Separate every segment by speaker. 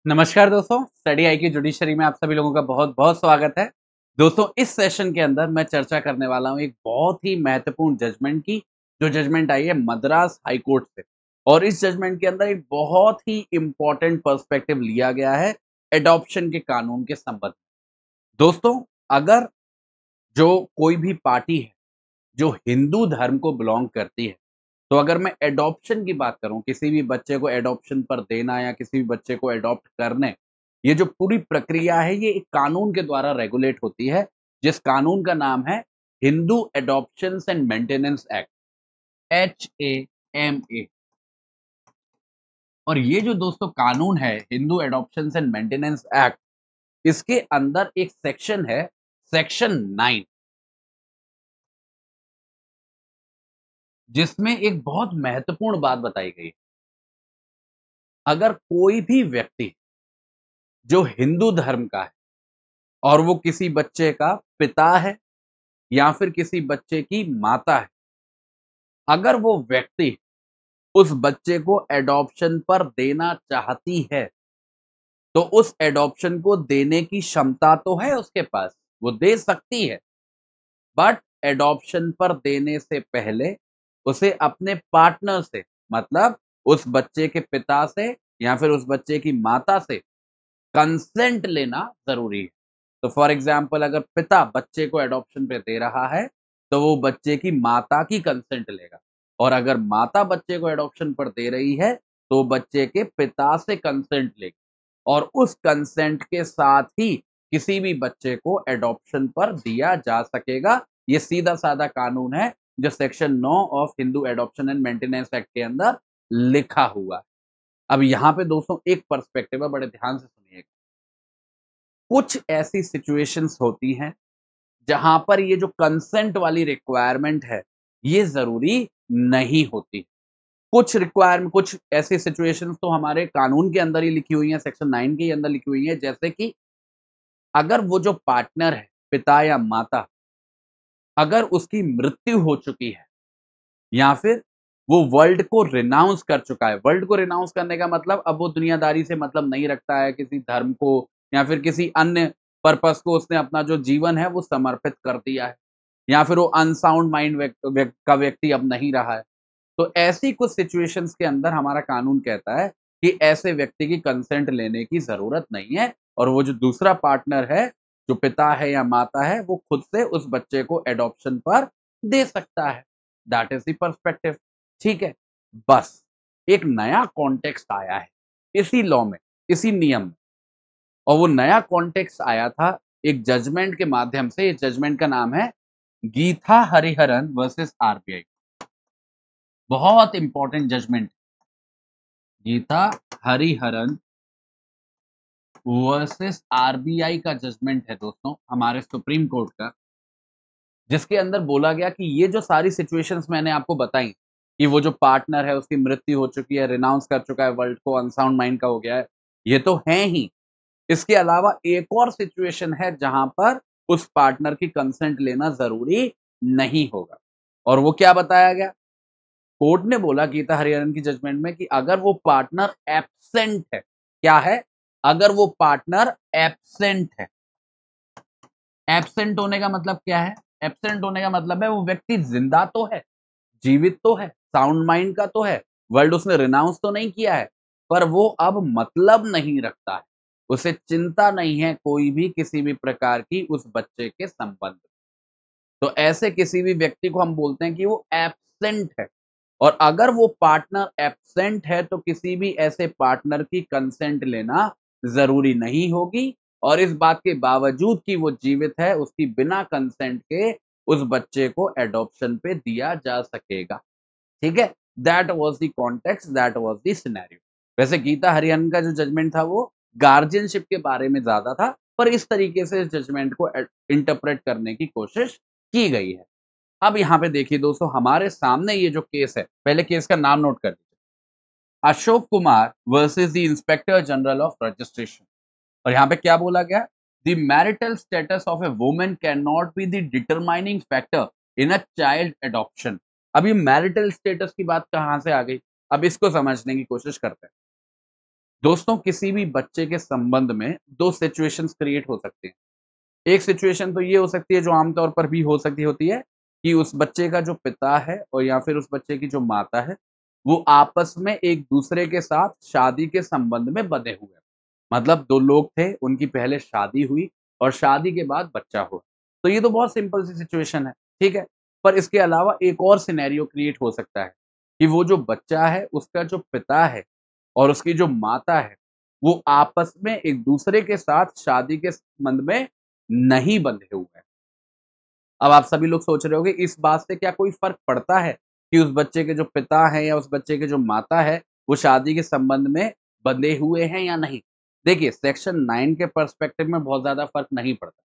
Speaker 1: नमस्कार दोस्तों, स्टडी आई की जुडिशरी में आप सभी लोगों का बहुत-बहुत स्वागत है। दोस्तों, इस सेशन के अंदर मैं चर्चा करने वाला हूँ एक बहुत ही महत्वपूर्ण जजमेंट की, जो जजमेंट आई है मद्रास हाई कोर्ट से। और इस जजमेंट के अंदर एक बहुत ही इम्पोर्टेंट पर्सपेक्टिव लिया गया है एडॉप्शन के कानून के संबंध में। दोस्तों, अगर जो कोई भी पार्टी है, जो हिंदू धर्म को बिलॉन्ग करती है, तो अगर मैं एडॉप्शन की बात करूं, किसी भी बच्चे को एडॉप्शन पर देना या किसी भी बच्चे को एडॉप्ट करने, ये जो पूरी प्रक्रिया है ये एक कानून के द्वारा रेगुलेट होती है, जिस कानून का नाम है Hindu adoption and maintenance act, HAMA। और ये जो दोस्तों कानून है Hindu adoption and maintenance act, इसके अंदर एक सेक्शन है, सेक्शन 9, जिसमें एक बहुत महत्वपूर्ण बात बताई गई है। अगर कोई भी व्यक्ति जो हिंदू धर्म का है और वो किसी बच्चे का पिता है या फिर किसी बच्चे की माता है, अगर वो व्यक्ति उस बच्चे को एडॉप्शन पर देना चाहती है, तो उस एडॉप्शन को देने की क्षमता तो है उसके पास, वो दे सकती है। बट एडॉप्शन पर देने से पहले उसे अपने पार्टनर से, मतलब उस बच्चे के पिता से या फिर उस बच्चे की माता से कंसेंट लेना ज़रूरी है। तो फॉर एग्जाम्पल अगर पिता बच्चे को एडॉप्शन पे दे रहा है, तो वो बच्चे की माता की कंसेंट लेगा, और अगर माता बच्चे को एडॉप्शन पर दे रही है, तो बच्चे के पिता से कंसेंट लेगी, और उस कंसेंट के साथ ही किसी भी बच्चे को एडॉप्शन पर दिया जा सकेगा। ये सीधा-साधा कानून है, जो section 9 of Hindu adoption and maintenance act के अंदर लिखा हुआ है। अब यहाँ पे दोस्तों एक पर्सपेक्टिव है, बड़े ध्यान से सुनिएगा। कुछ ऐसी सिचुएशंस होती हैं जहां पर ये जो कंसेंट वाली रिक्वायरमेंट है, ये जरूरी नहीं होती। कुछ ऐसी सिचुएशंस तो हमारे कानून के अंदर ही लिखी हुई हैं, सेक्शन 9 के ही अंदर लिखी हुई हैं, जैसे कि अगर वो जो पार्टनर है, पिता या माता, अगर उसकी मृत्यु हो चुकी है या फिर वो वर्ल्ड को रिनाउंस कर चुका है। वर्ल्ड को रिनाउंस करने का मतलब अब वो दुनियादारी से मतलब नहीं रखता है, किसी धर्म को या फिर किसी अन्य पर्पस को उसने अपना जो जीवन है वो समर्पित कर दिया है, या फिर वो अनसाउंड माइंड का व्यक्ति अब नहीं रहा है। तो ऐसी कुछ सिचुएशंस के अंदर हमारा कानून कहता है कि ऐसे व्यक्ति की कंसेंट लेने की ज़रूरत नहीं है, और वो जो दूसरा पार्टनर है, जो पिता है या माता है, वो खुद से उस बच्चे को एडॉप्शन पर दे सकता है। That is the perspective. ठीक है? बस एक नया कॉन्टेक्स्ट आया है इसी लॉ में, इसी नियम में, और वो नया कॉन्टेक्स्ट आया था एक जजमेंट के माध्यम से। इस जजमेंट का नाम है गीता हरिहरन वर्सेस आरबीआई। बहुत important judgement, Geeta Hariharan versus RBI का जजमेंट है दोस्तों, हमारे सुप्रीम कोर्ट का, जिसके अंदर बोला गया कि ये जो सारी सिचुएशंस मैंने आपको बताई, कि वो जो पार्टनर है उसकी मृत्यु हो चुकी है, रिनाउंस कर चुका है वर्ल्ड को, अनसाउंड माइंड का हो गया है, ये तो है ही। इसके अलावा एक और सिचुएशन है जहां पर उस पार्टनर की कंसेंट लेना जरूरी नहीं होगा, और वो क्या बताया गया? कोर्ट ने बोला गीता हरिहरन की जजमेंट में कि अगर वो पार्टनर एब्सेंट है, क्या है? अगर वो पार्टनर एब्सेंट है। एब्सेंट होने का मतलब क्या है? एब्सेंट होने का मतलब है वो व्यक्ति जिंदा तो है, जीवित तो है, साउंड माइंड का तो है, वर्ल्ड उसने रिनाउंस तो नहीं किया है, पर वो अब मतलब नहीं रखता है, उसे चिंता नहीं है कोई भी किसी भी प्रकार की उस बच्चे के संबंध में। तो ऐसे किसी भी व्यक्ति को हम बोलते हैं कि वो एब्सेंट है। और अगर वो पार्टनर एब्सेंट है, तो किसी भी ऐसे पार्टनर की कंसेंट लेना ज़रूरी नहीं होगी, और इस बात के बावजूद कि वो जीवित है, उसकी बिना कंसेंट के उस बच्चे को एडॉप्शन पे दिया जा सकेगा। ठीक है? That was the context, that was the scenario. वैसे गीता हरिहरन का जो जजमेंट था वो गार्जियनशिप के बारे में ज़्यादा था, पर इस तरीके से इस जजमेंट को इंटरप्रेट करने की कोशिश की गई है। अब यहाँ पे देखिए दोस्तों, हमारे सामने ये जो केस है, पहले केस का नाम नोट कर लीजिए, Ashok Kumar versus the inspector general of registration. और यहाँ पे क्या बोला गया? The marital status of a woman can not be the determining factor in a child adoption. अब ये मैरिटल स्टेटस की बात कहाँ से आ गई? अब इसको समझने की कोशिश करते हैं। दोस्तों किसी भी बच्चे के संबंध में दो सिचुएशंस क्रिएट हो सकते हैं। एक सिचुएशन तो ये हो सकती है जो आमतौर पर भी हो सकती होती है कि उस बच्चे का जो पिता है और या फिर उस बच्चे की जो माता है, वो आपस में एक दूसरे के साथ शादी के संबंध में बंधे हुए हैं। मतलब 2 लोग थे, उनकी पहले शादी हुई और शादी के बाद बच्चा हुआ। तो ये तो बहुत सिंपल सी सिचुएशन है, ठीक है? पर इसके अलावा एक और सिनेरियो क्रिएट हो सकता है कि वो जो बच्चा है, उसका जो पिता है और उसकी जो माता है, वो आपस में एक दूसरे के साथ शादी के संबंध में नहीं बंधे हुए हैं। अब आप सभी लोग सोच रहे होंगे इस बात से क्या कोई फ़र्क पड़ता है कि उस बच्चे के जो पिता हैं या उस बच्चे की जो माता है, वो शादी के संबंध में बंधे हुए हैं या नहीं? देखिए सेक्शन 9 के पर्सपेक्टिव में बहुत ज़्यादा फ़र्क नहीं पड़ता,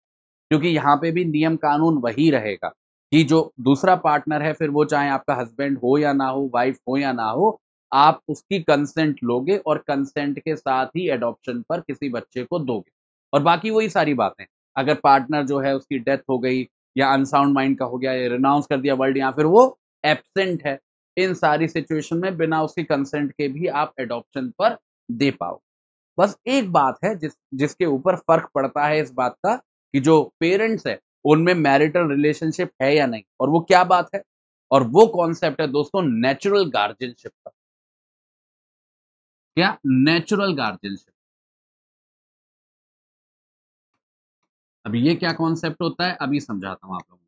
Speaker 1: क्योंकि यहाँ पे भी नियम कानून वही रहेगा कि जो दूसरा पार्टनर है फिर वो चाहे आपका हस्बैंड हो या ना हो, वाइफ़ हो या ना हो, आप उसकी कंसेंट लोगे और कंसेंट के साथ ही एडॉप्शन पर किसी बच्चे को दोगे। और बाकी वही सारी बातें, अगर पार्टनर जो है उसकी डेथ हो गई या अनसाउंड माइंड का हो गया या रिनाउंस कर दिया वर्ल्ड या फिर वो एब्सेंट है, इन सारी सिचुएशन में बिना उसकी कंसेंट के भी आप एडॉप्शन पर दे पाओ। बस एक बात है जिसके ऊपर फ़र्क पड़ता है इस बात का कि जो पेरेंट्स हैं, उनमें मैरिटल रिलेशनशिप है या नहीं और वो क्या बात है? और वो कॉन्सेप्ट है दोस्तों नेचुरल गार्डियनशिप का। क्या? Natural guardianship. अब ये क्या कॉन्सेप्ट होता है? अभी समझाता हूँ आप लोगों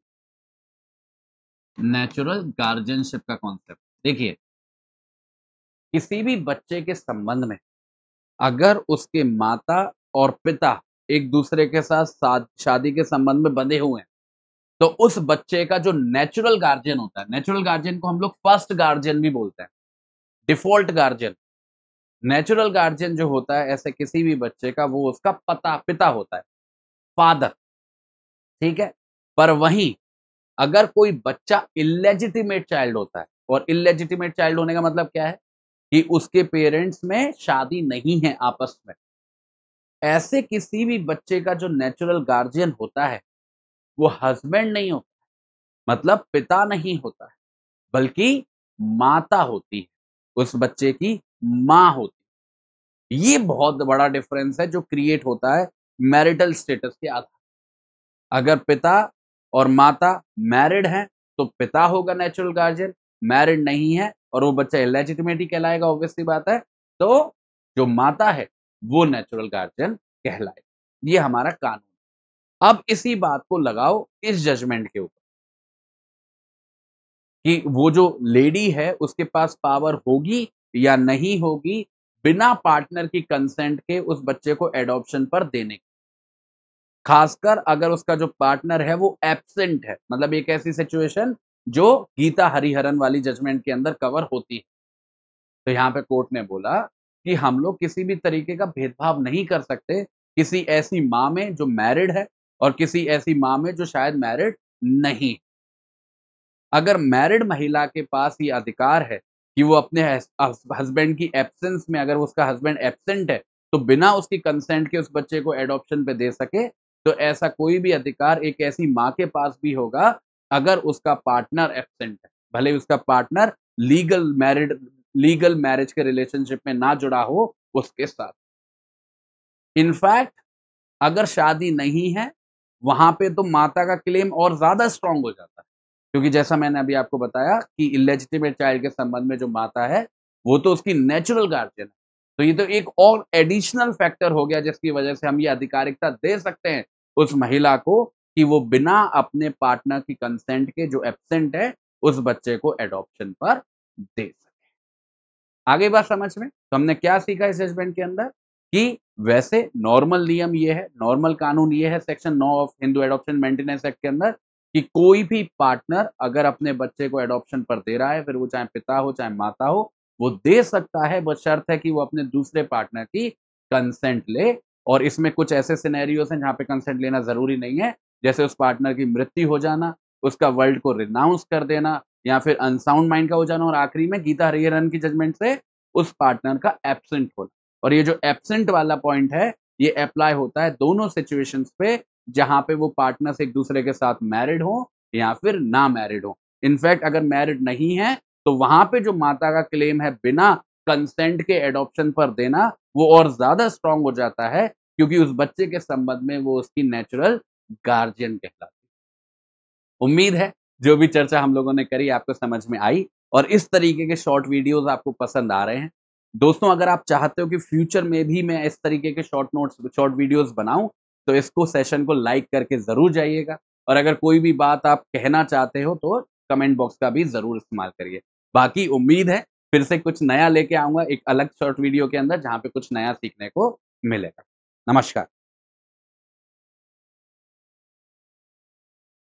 Speaker 1: को। नेचुरल गार्डियनशिप का कॉन्सेप्ट। देखिए, किसी भी बच्चे के संबंध में अगर उसके माता और पिता एक दूसरे के साथ शादी के संबंध में बंधे हुए हैं, तो उस बच्चे का जो नेचुरल गार्जियन होता है, नेचुरल गार्जियन को हम लोग फर्स्ट गार्जियन भी बोलते हैं, डिफ़ॉल्ट गार्जियन। नेचुरल गार्जियन जो होता है ऐसे किसी भी बच्चे का वो उसका पिता होता है, फादर, ठीक है? पर वहीं अगर कोई बच्चा इल्लेजिटिमेट चाइल्ड होता है और इल्लेजिटिमेट चाइल्ड होने का मतलब क्या है? कि उसके पेरेंट्स में शादी नहीं है आपस में। ऐसे किसी भी बच्चे का जो नेचुरल गार्जियन होता है, वो हस्बैंड नहीं होता, मतलब पिता नहीं होता है, बल्कि माता होती है, उस बच्चे की माँ होती है। ये बहुत बड़ा डिफरेंस है जो क्रिएट होता है मैरिटल स्टेटस के आधार। अगर पिता और माता मैरिड हैं, तो पिता होगा नेचुरल गार्जियन, मैरिड नहीं है और वो बच्चा इलेजिटिमेट ही कहलाएगा ऑब्वियस सी बात है, तो जो माता है, वो नेचुरल गार्जियन कहलाएगा। ये हमारा कानून। अब इसी बात को लगाओ इस जजमेंट के ऊपर कि वो जो लेडी है उसके पास पावर होगी या नहीं होगी बिना पार्टनर की कंसेंट के उस बच्चे को एडॉप्शन पर देने की। खासकर अगर उसका जो पार्टनर है वो एब्सेंट है, मतलब एक ऐसी सिचुएशन जो गीता हरिहरन वाली जजमेंट के अंदर कवर होती है। तो यहाँ पे कोर्ट ने बोला कि हम लोग किसी भी तरीके का भेदभाव नहीं कर सकते किसी ऐसी माँ में जो मैरिड है और किसी ऐसी माँ में जो शायद मैरिड नहीं। अगर मैरिड महिला के पास ये अधिकार है कि वो अपने हस्बैंड की एब्सेंस में अगर उसका हस्बैंड एब्सेंट है, तो बिना उसकी कंसेंट के उस बच्चे को एडॉप्शन पे दे सके, तो ऐसा कोई भी अधिकार एक ऐसी माँ के पास भी होगा, अगर उसका पार्टनर एब्सेंट है। भले ही उसका पार्टनर लीगल मैरिज के रिलेशनशिप में ना जुड़ा हो उसके साथ। इनफैक्ट अगर शादी नहीं है, वहाँ पे तो माता का क्लेम और ज़्यादा स्ट्रॉन्ग हो जाता है। क्योंकि जैसा मैंने अभी आपको बताया कि इल्लेजिटिमेट चाइल्ड के संबंध में जो माता है, वो तो उसकी नेचुरल गार्डियन है। तो ये तो एक और एडिशनल फैक्टर हो गया जिसकी वजह से हम ये अधिकारिकता दे सकते हैं उस महिला को कि वो बिना अपने पार्टनर की कंसेंट के जो एब्सेंट है, उस बच्चे को एडॉप्शन पर दे सके। आ गई बात समझ में? तो हमने क्या सीखा इस जजमेंट के अंदर कि वैसे नॉर्मल नियम ये है, नॉर्मल कानून ये है section 9 of Hindu adoption maintenance act के अंदर कि कोई भी पार्टनर अगर अपने बच्चे को एडॉप्शन पर दे रहा है, फिर वो चाहे पिता हो, चाहे माता हो, वो दे सकता है बशर्त है कि वो अपने दूसरे पार्टनर की कंसेंट ले और इसमें कुछ ऐसे सिनेरियोज़ हैं जहाँ पे कंसेंट लेना ज़रूरी नहीं है, जैसे उस पार्टनर की मृत्यु हो जाना, उसका वर्ल्ड को रिनाउंस कर देना या फिर अनसाउंड माइंड का हो जाना और आखिरी में गीता हरिहरन की जजमेंट से उस पार्टनर का एब्सेंट होना। और ये जो एब्सेंट वाला पॉइंट है, ये अप्लाई होता है दोनों सिचुएशंस पे जहाँ पे वो पार्टनर्स एक दूसरे के साथ मैरिड हो या फिर ना मैरिड हो। इनफैक्ट अगर मैरिड नहीं है, तो वहाँ पे जो माता का क्लेम है बिना कंसेंट के एडॉप्शन पर देना, वो और ज़्यादा स्ट्रॉन्ग हो जाता है, क्योंकि उस बच्चे के संबंध में वो उसकी नेचुरल गार्डियन कहलाती है। उम्मीद है जो भी चर्चा हम लोगों ने करी आपको समझ में आई और इस तरीके के शॉर्ट वीडियोज़ आपको पसंद आ रहे हैं। दोस्तों, अगर आप चाहते हो कि फ्यूचर में भी मैं इस तरीके के शॉर्ट वीडियोज़ बनाऊँ, तो इसको सेशन को लाइक करके ज़रूर जाइएगा और अगर कोई भी बात आप कहना चाहते हो तो कमेंट बॉक्स का भी ज़रूर इस्तेमाल करिए। बाकी उम्मीद है फिर से कुछ नया लेके आऊँगा एक अलग शॉर्ट वीडियो के अंदर, जहाँ पे कुछ नया सीखने को मिलेगा। नमस्कार।